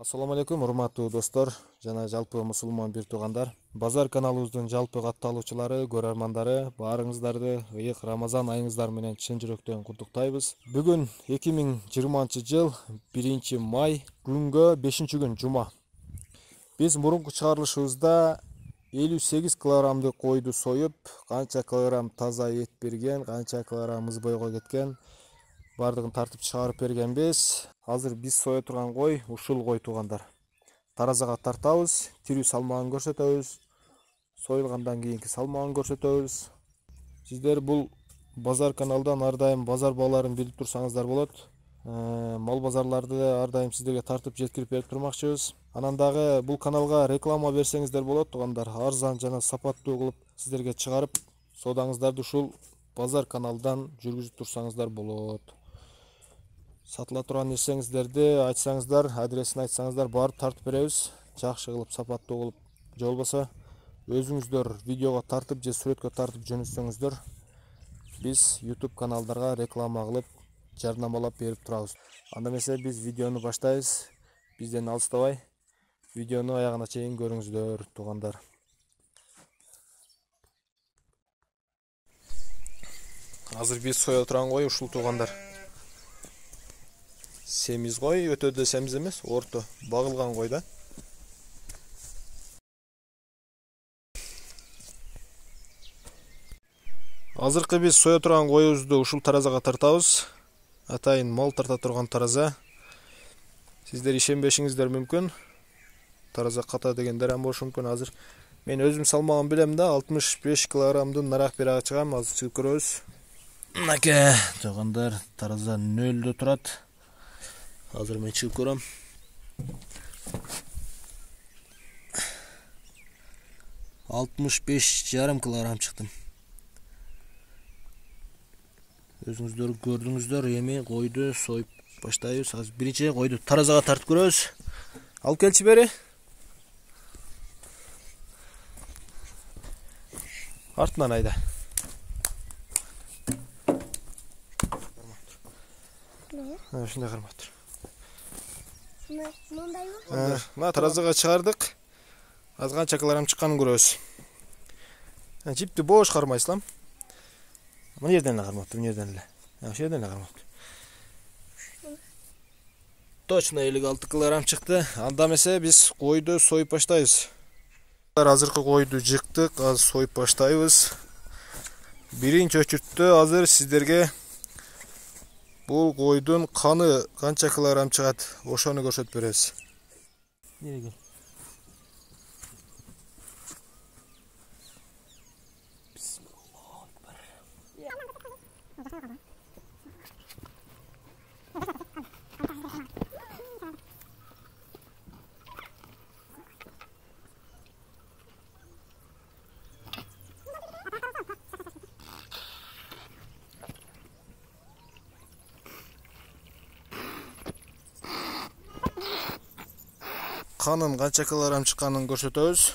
Assalamu алейкум, урматтуу достор жана жалпы мусулман бир туугандар. Базар каналыбыздын жалпы катталуучулары, көрөрмандары, баарыңыздарды ыйык Рамазан айыңыздар менен чын жүрөктөн куттуктайбыз. Бүгүн 2020-жыл 1-май күнгө 5-күн жума. Биз мурунку чыгарылышыбызда 58 килограммдык койду союп, канча килограмм таза эт берген, канча килограмм ызбойго кеткен бардыгын тартып чыгарып бергенбиз. Азыр биз соя турган кой ушул кой туугандар. Таразага тартабыз, тирүү салмагын көрсөтөбүз. Союлгандан кийинки салмагын көрсөтөбүз. Сиздер бул базар каналдан ар дайым базар бааларын билип турсаңыздар болот. Мал базарларды ар дайым сиздерге тартып жеткирип берип турмакчыбыз. Анан дагы бул каналга реклама берсеңиздер болот туугандар. Арзан жана сапаттуу кылып сиздерге чыгарып, соодаңыздарды ушул базар каналдан жүргүзүп турсаңыздар болот. Сатыла турган нерсеңиздерди айтсаңыздар, адресин айтсаңыздар, барып тартып беребиз. Жакшы кылып, сапаттуу кылып, же болбосо өзүңүздөр видеого тартып же сүрөткө тартып жөнөтсөңүздөр, биз YouTube каналдарга реклама кылып, жарнамалап берип турабыз. Анда эмесе биз видеону баштайбыз. Бизден алыстабай видеону аягына чейин көрүңүздөр туугандар. Азыр биз соя турган кой ушул туугандар. Семиз кой, өтө да семиз эмес, орто багылган кой да. Азыркы биз соя турган коюбузду ушул таразага тартабыз. Атайын мал тарта турган тараза. Сиздер ишенбешиңиздер мүмкүн. Тараза ката дегендер ам болушу мүмкүн. Азыр мен өзүм салмагын билем да, 65 килограммдын нарак берага чыгам. Азыр чыгып көрөбүз. Мынакей туугандар, тараза нөлдө турат. Азыр мен чыгып көрөм. ,65,5 килограмм чыктым. Өзүңүздөр көрдүңүздөр, эми койду союп баштайбыз. Азыр биринчи койду таразага тартып көрөбүз. Алып келчи бери. Артынан айда. Ушундай кармактыр. Мына таразага чыгардык. Аз канча килограмм чыкканын көрөбүз. Жипти бош кармайсызлам. Мына жерден эле кармаптыр, мына жерден эле. Ошол жерден эле кармаптыр. Точно 56 килограмм чыкты. Анда эмесе биз койду союп баштайбыз. Азыркы койду жыктык, азыр союп баштайбыз. Биринчи очередте азыр сиздерге бул койдун каны канча килограмм чыгат, ошону көрсөтүп беребиз. Канын канча килограмм чыкканын көрсөтөбүз.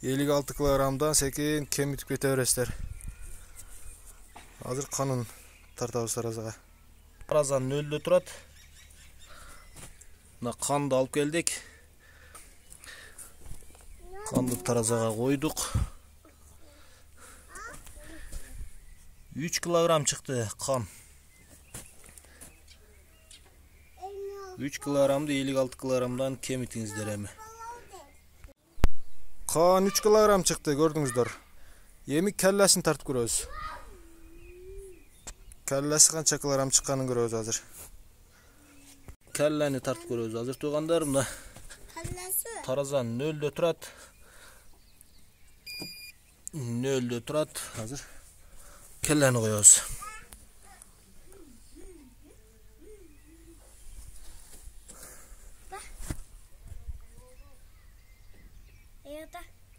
56 килограммдан секин кемитип кете бересиздер. Азыр канын тартабыз таразага. Тараза нөлдө турат. Мына канды алып келдик. Канды таразага койдук. 3 килограмм чыкты кан. 3 килограммды 56 килограммдан кемитиңиздер эми. Кан 3 килограмм чыкты, көрдүңүздөр. Эми келлесин тартып көрөбүз. Келлеси канча килограмм чыкканын көрөбүз азыр. Келлени тартып көрөбүз азыр туугандар. Мына тараза нөлдө турат. Нөлдө турат. Азыр келлени коебуз.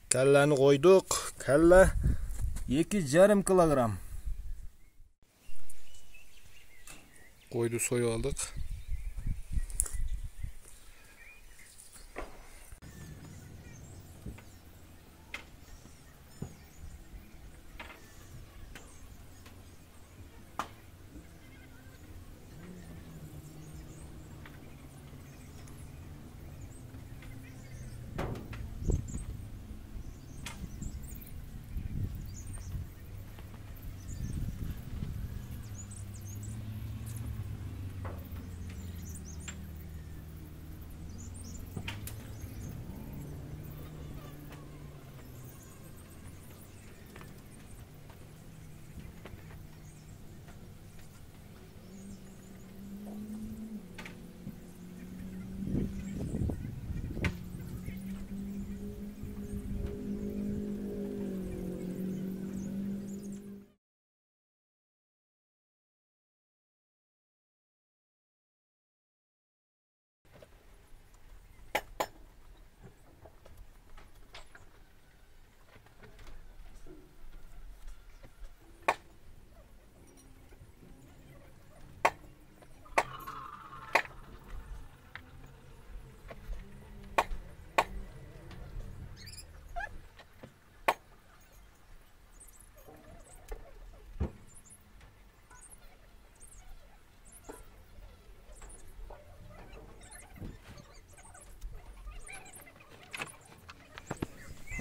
Келлени койдук. Келле 2,5 килограмм. Койду союп алдык.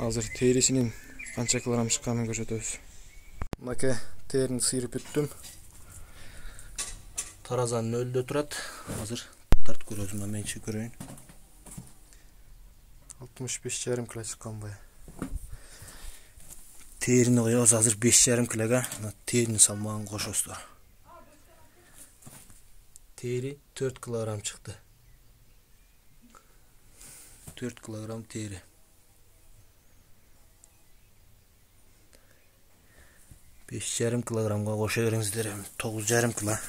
Азыр терисинин канча килограмм чыкканын көрсөтөбүз. Мынакей терини сыйрып бүттүм. Таразан 0'дө турат. Азыр тартып көрөбүз. Мына мен көрөйүн. 65,5 кг чыккан бая. Терини коебуз. Азыр 5,5 кг. Теринин салмагын кошосуздар. Тери 4 кг чыкты. 4 кг тери. Beş yarım kilogramga koşa veriңиздер. 9,5 kg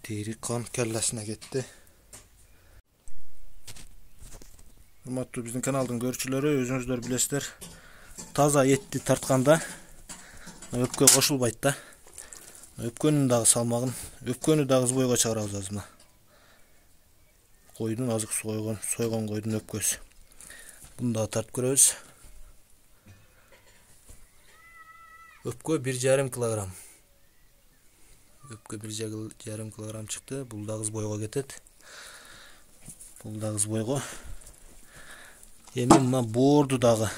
teri kan kellesine gitti. Hurmatlı bizden kanalın görüşçüleri, özünüzler bilesizler. Taza etти tartkanda öpkö koşulbayt da. Öpkөнүн дагы салмагын, öpkөнү дагы з бойго чыгарабыз азына. Койдун азык сойгон койдун öpkösү. Буну дагы тартып көрөбүз. Öpkö 1,5 kg. Öpkö 1,5 kg çıktı. Бул дагы з бойго кетет. Бул дагы з бойго. Эми мына боорду дагы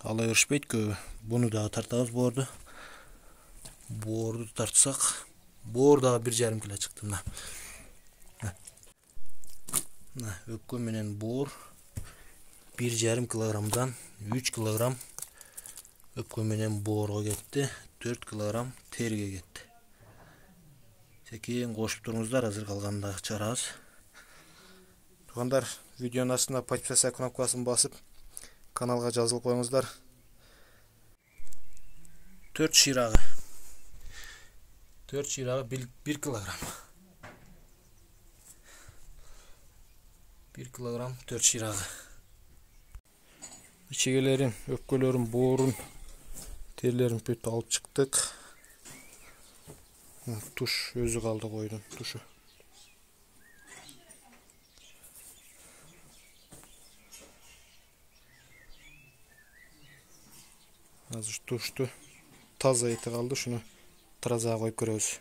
ала беришпейт көбү. Буну дагы тартабыз боорду. Боорду тартсак, боор дагы 1,5 kg чыкты мына. Мына өпкө менен боор 1,5 kg'dan 3 kg öpkö менен боорго кетти, 4 kg териге кетти. Секен кошуп туруңуздар, азыр калганын дагы чыгарабыз. Туугандар, видеонун астына подписаться кнопкасын басып, каналга жазылып коюңуздар. 4 ширагы. 4 ширагы 1 kg. 1 kg 4 ширагы. İçegelerin, öpkölörün, boorun, terlerin pötü alıp çıktık. Tuş özü kaldı koydum, tuşu. Azır tuştu. Taza eti kaldı, şunu tarazağa koyup görüyoruz.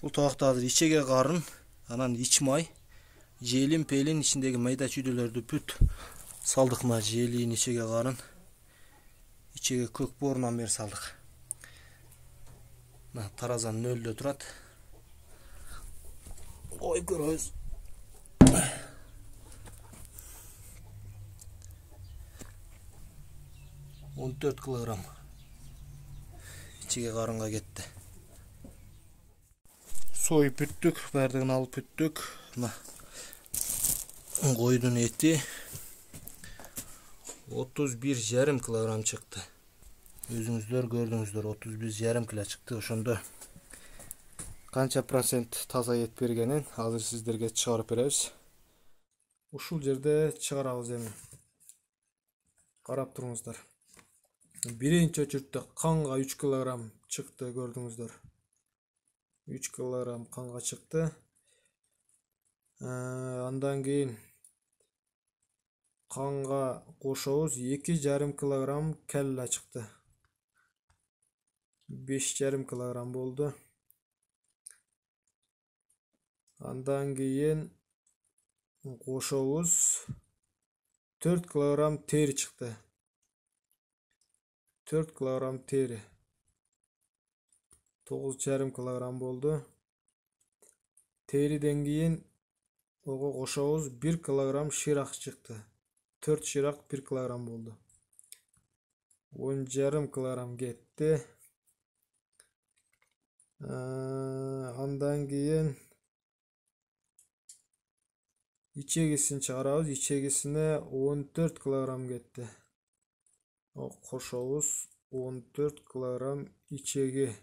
Bu tabakta hazır içege karın, anan iç may. Jelin pelin içindeki mayda çüydülördü püt saldık mı jelin içege karın. İçege kök borundan beri saldık. Tarazan 0'dө turat. Oy görüyoruz. ...14 kg. İçige karınga gitti. Soyup büttük, bardağını alıp büttük. Koydun eti 31,5 kg çıktı. Özünüzler gördüңүздөр, 31,5 kg çıktı. Ошондо kança prosent taza et bергенин азыр сиздерге чыгарып беребиз. Ушул жерде чыгарабыз эми. Карап туруңуздар. Биринчи очередте канга 3 kg çıktı, gördüңүздөр. 3 kg kanга çıktı. Andan keyin kanга кошобуз 2,5 kg kelle çıktı. 5,5 kg boldu. Andan keyin кошобуз 4 kg teri çıktı. 4 kg teri 9,5 kg boldu. Teriden keyin oga koşabız 1 kg şirak çıktı. 4 şirak 1 kg oldu. 10,5 kg gitti. Andan keyin içegisini çıkarabız. İçegisine 14 kg gitti. O koşabız 14 kg içegi.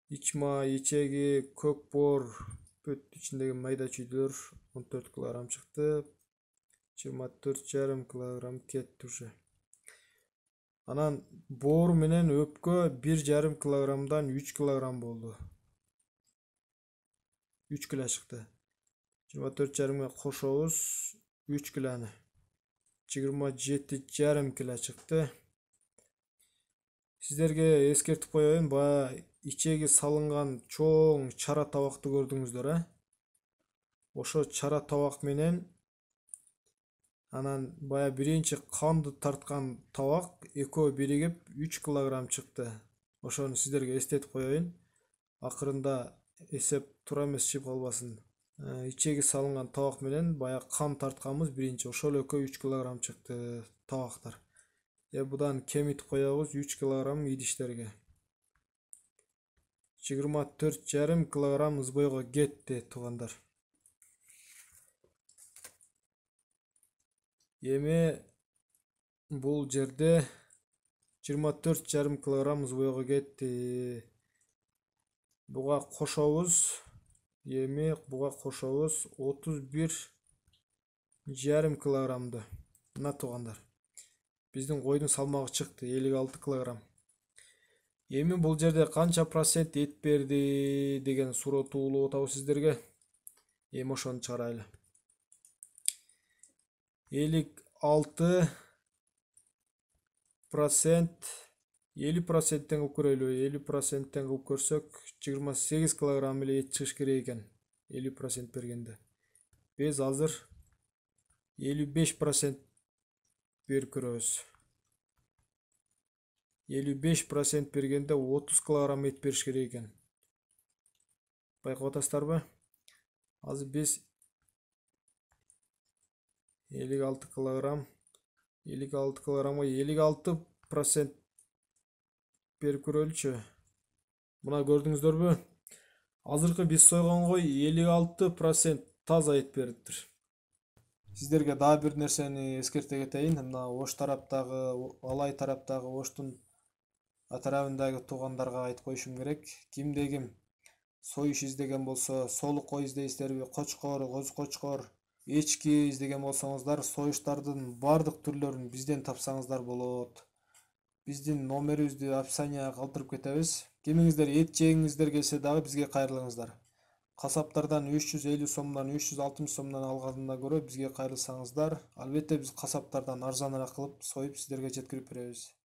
İçma, içegi, kökbor, pöt içindeki mayda çüydülөр 14 kg çıktı. 24,5 kg ketти уже. Anan boor менен öpkö 1,5 kg'dan 3 kg boldu. 3 kg çıktı. 24,5'e koşabız 3 kg'ni. 27,5 kg çıktı. Sizlerge eskертип коеюн, бая içegi salıngan çoğun çara tabakты gördüңүздөр, ошо чара табак менен анан бая биринчи канды тарткан табак экөө биригип 3 килограмм чыкты. Ошону сиздерге эстетип коеюн. Акырында эсеп туура эмес чыгып калбасын. Ичеги салынган табак менен бая кан тартканбыз биринчи. Ошол экөө 3 килограмм чыкты табактар. Будан кемитип коебуз 3 килограмм идиштерге. 24,5 килограмм ызбойго кетти туугандар. Эми бул жерде 24,5 килограмм ызбойго кетти. Буга кошобуз. Эми буга кошобуз 31,5 килограммды. Мына туугандар. Биздин койдун салмагы чыкты 56 килограмм. Эми бул жерде канча процент эт берди деген суроо туулуп атабы сиздерге. Эми ошону чыгарайлы. 56% 50%тен кылып көрөлү. 50%тен кылып көрсөк 28 килограмм эле эт чыгыш керек экен. 50% бергенде. Биз азыр 55% берип көрөбүз. 55% бергенде 30 килограмм эт бериш керек экен. Байкап атасыздарбы? Азыр биз 56 килограммга 56% берип көрөлүчү. Мына көрдүңүздөрбү? Азыркы биз сойгон кой 56% таза эт бериптир. Сиздерге дагы бир нерсени эскерте кетейин. Мына Ош тараптагы, Алай тараптагы, Оштун атарабындагы туугандарга айтып коюшум керек. Кимде ким союш издеген болсо, солук кой издейсиздерби, кочкор, коз кочкор, эчки издеген болсоңуздар, союштардын бардык түрлөрүн бизден тапсаңыздар болот. Биздин номерибизди описанияга калтырып кетебиз. Кимиңиздер эт жегиңиздер келсе дагы бизге кайрылыңыздар. Касаптардан 350 сомдон 360 сомдон алганына көрө бизге кайрылсаңыздар, албетте биз касаптардан арзаныраак кылып союп сиздерге жеткирип беребиз.